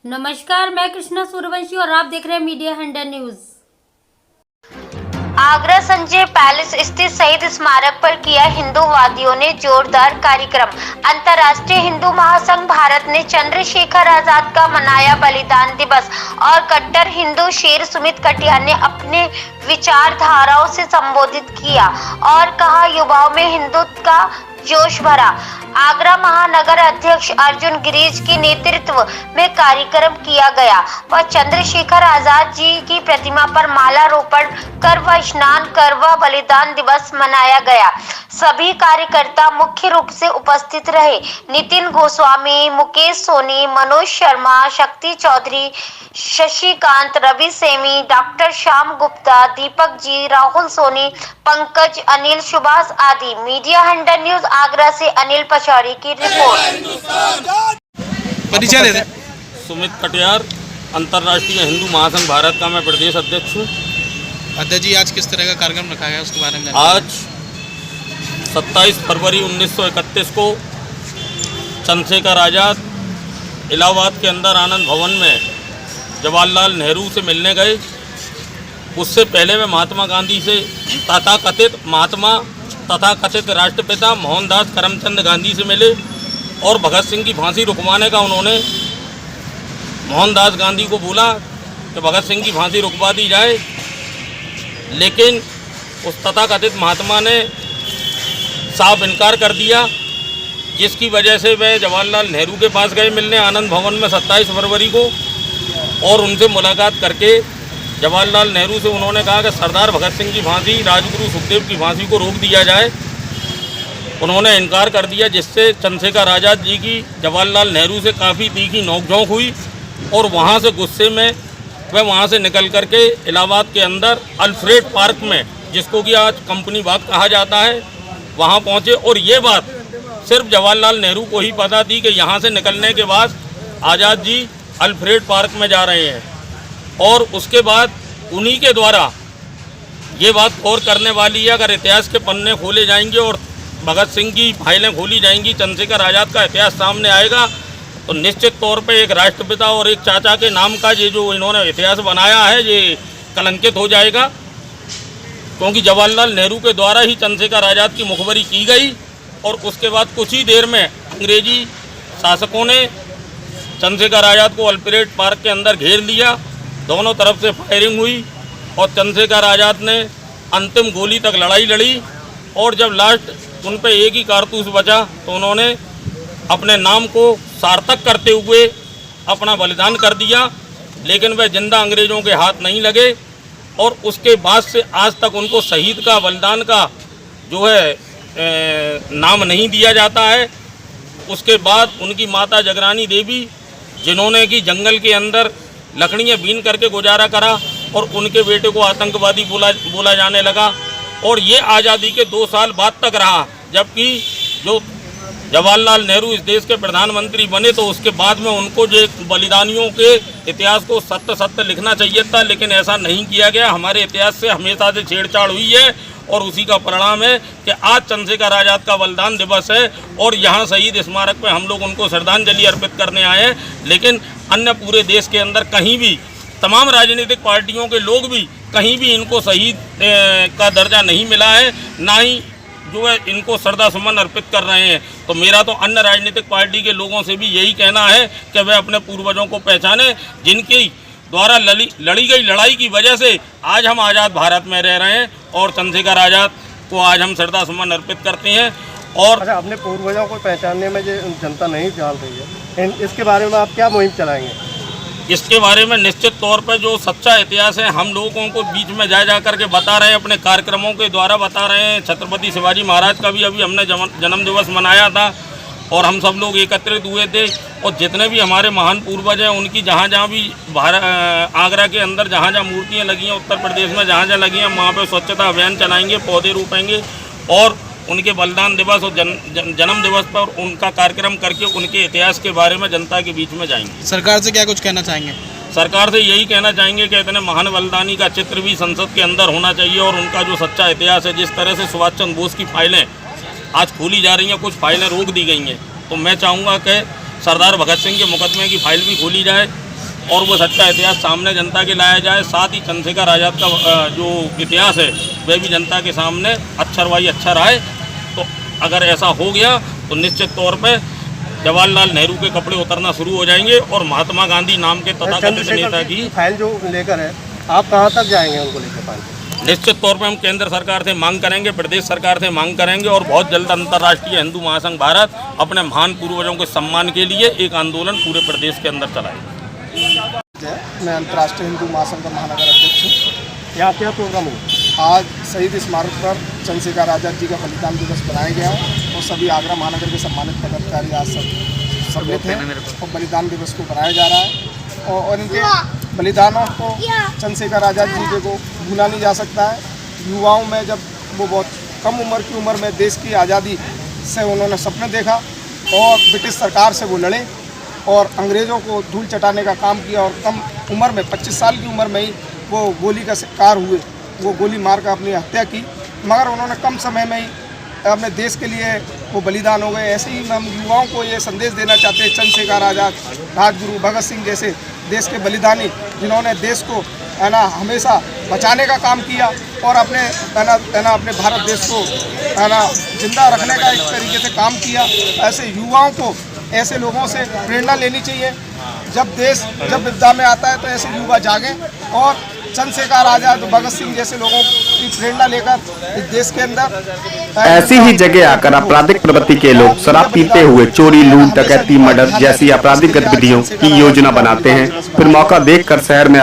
नमस्कार, मैं कृष्णा सूर्यवंशी और आप देख रहे हैं media Hunter news. Agra Sanjay palace स्थित शहीद स्मारक पर किया हिंदूवादियों ने जोरदार कार्यक्रम। अंतर्राष्ट्रीय हिंदू महासंघ भारत ने चंद्रशेखर आजाद का मनाया बलिदान दिवस और कट्टर हिंदू शेर सुमित कटियार ने अपने विचारधाराओं से संबोधित किया और कहा, युवाओं में हिंदुत्व का जोश भरा। आगरा महानगर अध्यक्ष अर्जुन गिरीश के नेतृत्व में कार्यक्रम किया गया व चंद्रशेखर आजाद जी की प्रतिमा पर मालारोपण कर व स्नान कर व बलिदान दिवस मनाया गया। सभी कार्यकर्ता मुख्य रूप से उपस्थित रहे। नितिन गोस्वामी, मुकेश सोनी, मनोज शर्मा, शक्ति चौधरी, शशिकांत, रवि सेमी, डॉक्टर श्याम गुप्ता, दीपक जी, राहुल सोनी, पंकज, अनिल, सुभाष आदि। मीडिया हंटर न्यूज आगरा से अनिल पचौरी की रिपोर्ट। परिचय दे दें। सुमित कटियार, अंतर्राष्ट्रीय हिंदू महासंघ भारत का मैं प्रदेश अध्यक्ष हूँ। अध्यक्ष जी, आज किस तरह का कार्यक्रम रखा गया उसके बारे में आज 27 फरवरी 1931 को चंद्रशेखर आजाद इलाहाबाद के अंदर आनंद भवन में जवाहरलाल नेहरू से मिलने गए। उससे पहले वे महात्मा गांधी से तथाकथित राष्ट्रपिता मोहनदास करमचंद गांधी से मिले और भगत सिंह की फांसी रुकवाने का उन्होंने मोहनदास गांधी को बोला कि भगत सिंह की फांसी रुकवा दी जाए, लेकिन उस तथाकथित महात्मा ने साफ इनकार कर दिया, जिसकी वजह से वे जवाहरलाल नेहरू के पास गए मिलने आनंद भवन में 27 फरवरी को और उनसे मुलाकात करके जवाहरलाल नेहरू से उन्होंने कहा कि सरदार भगत सिंह की फांसी, राजगुरु सुखदेव की फांसी को रोक दिया जाए। उन्होंने इनकार कर दिया, जिससे चंद्रशेखर आज़ाद जी की जवाहरलाल नेहरू से काफ़ी तीखी नोकझोंक हुई और वहाँ से गुस्से में वह वहाँ से निकल करके इलाहाबाद के अंदर अल्फ्रेड पार्क में, जिसको कि आज कंपनी बाग कहा जाता है, वहाँ पहुँचे। और ये बात सिर्फ जवाहरलाल नेहरू को ही पता थी कि यहाँ से निकलने के बाद आज़ाद जी अल्फ्रेड पार्क में जा रहे हैं। और उसके बाद उन्हीं के द्वारा ये बात गौर करने वाली है, अगर इतिहास के पन्ने खोले जाएंगे और भगत सिंह की फाइलें खोली जाएंगी, चंद्रशेखर आज़ाद का इतिहास सामने आएगा, तो निश्चित तौर पे एक राष्ट्रपिता और एक चाचा के नाम का ये जो इन्होंने इतिहास बनाया है ये कलंकित हो जाएगा, क्योंकि जवाहरलाल नेहरू के द्वारा ही चंद्रशेखर आज़ाद की मुखबरी की गई और उसके बाद कुछ ही देर में अंग्रेजी शासकों ने चंद्रशेखर आज़ाद को अल्फ्रेड पार्क के अंदर घेर लिया। दोनों तरफ से फायरिंग हुई और चंद्रशेखर आज़ाद ने अंतिम गोली तक लड़ाई लड़ी और जब लास्ट उन पर एक ही कारतूस बचा तो उन्होंने अपने नाम को सार्थक करते हुए अपना बलिदान कर दिया, लेकिन वह जिंदा अंग्रेज़ों के हाथ नहीं लगे और उसके बाद से आज तक उनको शहीद का बलिदान का जो है नाम नहीं दिया जाता है। उसके बाद उनकी माता जगरानी देवी, जिन्होंने कि जंगल के अंदर लकड़ियाँ बीन करके गुजारा करा और उनके बेटे को आतंकवादी बोला जाने लगा और ये आज़ादी के 2 साल बाद तक रहा, जबकि जो जवाहरलाल नेहरू इस देश के प्रधानमंत्री बने तो उसके बाद में उनको जो बलिदानियों के इतिहास को सत्य लिखना चाहिए था, लेकिन ऐसा नहीं किया गया। हमारे इतिहास से हमेशा से छेड़छाड़ हुई है और उसी का परिणाम है कि आज चंद्रशेखर आज़ाद का बलिदान दिवस है और यहाँ शहीद स्मारक पे हम लोग उनको श्रद्धांजलि अर्पित करने आए हैं, लेकिन अन्य पूरे देश के अंदर कहीं भी तमाम राजनीतिक पार्टियों के लोग भी कहीं भी इनको शहीद का दर्जा नहीं मिला है, ना ही जो है इनको श्रद्धा सुमन अर्पित कर रहे हैं। तो मेरा तो अन्य राजनीतिक पार्टी के लोगों से भी यही कहना है कि वे अपने पूर्वजों को पहचाने, जिनकी द्वारा लड़ी गई लड़ाई की वजह से आज हम आज़ाद भारत में रह रहे हैं और चंद्रशेखर आज़ाद को आज हम श्रद्धा सुमन अर्पित करते हैं। और अच्छा, अपने पूर्वजों को पहचानने में जो जनता नहीं जान रही है, इसके बारे में आप क्या मुहिम चलाएंगे? इसके बारे में निश्चित तौर पर जो सच्चा इतिहास है हम लोगों को बीच में जा कर के बता रहे हैं, अपने कार्यक्रमों के द्वारा बता रहे हैं। छत्रपति शिवाजी महाराज का भी अभी हमने जन्म दिवस मनाया था और हम सब लोग एकत्रित हुए थे और जितने भी हमारे महान पूर्वज हैं उनकी जहाँ जहाँ भी आगरा के अंदर जहाँ जहाँ मूर्तियाँ लगी हैं, उत्तर प्रदेश में जहाँ जहाँ लगी हैं, वहाँ पर स्वच्छता अभियान चलाएँगे, पौधे रोपेंगे और उनके बलिदान दिवस और जन्म दिवस पर उनका कार्यक्रम करके उनके इतिहास के बारे में जनता के बीच में जाएंगे। सरकार से क्या कुछ कहना चाहेंगे? सरकार से यही कहना चाहेंगे कि इतने महान बलिदानी का चित्र भी संसद के अंदर होना चाहिए और उनका जो सच्चा इतिहास है, जिस तरह से सुभाष चंद्र बोस की फाइलें आज खोली जा रही हैं, कुछ फाइलें रोक दी गई हैं, तो मैं चाहूँगा कि सरदार भगत सिंह के मुकदमे की फाइल भी खोली जाए, और वो सच्चा इतिहास सामने जनता के लाया जाए। साथ ही चंद्रशेखर आज़ाद का जो इतिहास है वह भी जनता के सामने अक्षर भाई अक्षर आए। तो अगर ऐसा हो गया तो निश्चित तौर पे जवाहरलाल नेहरू के कपड़े उतरना शुरू हो जाएंगे और महात्मा गांधी नाम के तथाकथित नेता की फाइल जो लेकर है, आप कहाँ तक जाएंगे उनको लेकर फाइल? निश्चित तौर पे हम केंद्र सरकार से मांग करेंगे, प्रदेश सरकार से मांग करेंगे और बहुत जल्द अंतर्राष्ट्रीय हिंदू महासंघ भारत अपने महान पूर्वजों के सम्मान के लिए एक आंदोलन पूरे प्रदेश के अंदर चलाएगा। मैं अंतर्राष्ट्रीय हिंदू महासंघ का महानगर अध्यक्ष हूँ। यहाँ क्या प्रोग्राम हुआ? आज शहीद स्मारक पर चंद्रशेखर आज़ाद जी का बलिदान दिवस बनाया गया है और सभी आगरा महानगर के सम्मानित पदाधिकारी आज सब सम्मिलित हैं और बलिदान दिवस को बनाया जा रहा है और इनके बलिदानों को चंद्रशेखर आज़ाद जी को भूला नहीं जा सकता है। युवाओं में जब वो बहुत कम उम्र की उम्र में देश की आज़ादी से उन्होंने सपने देखा और ब्रिटिश सरकार से वो लड़े और अंग्रेज़ों को धूल चटाने का काम किया और कम उम्र में 25 साल की उम्र में ही वो गोली का शिकार हुए, वो गोली मार कर अपनी हत्या की, मगर उन्होंने कम समय में ही अपने देश के लिए वो बलिदान हो गए। ऐसे ही हम युवाओं को ये संदेश देना चाहते हैं, चंद्रशेखर आज़ाद, राजगुरु भगत सिंह जैसे देश के बलिदानी जिन्होंने देश को हमेशा बचाने का काम किया और अपने अपने भारत देश को जिंदा रखने का एक तरीके से काम किया। ऐसे युवाओं को ऐसे लोगों से प्रेरणा लेनी चाहिए। जब विपदा में आता है तो ऐसे युवा जागें और चंद्रशेखर आज़ाद, भगत सिंह जैसे लोगों की प्रेरणा लेकर इस देश के अंदर ऐसी ही जगह आकर आपराधिक प्रवृत्ति के लोग शराब पीते हुए चोरी, लूट, डकैती, मर्डर जैसी आपराधिक गतिविधियों की योजना बनाते हैं। फिर मौका देखकर शहर में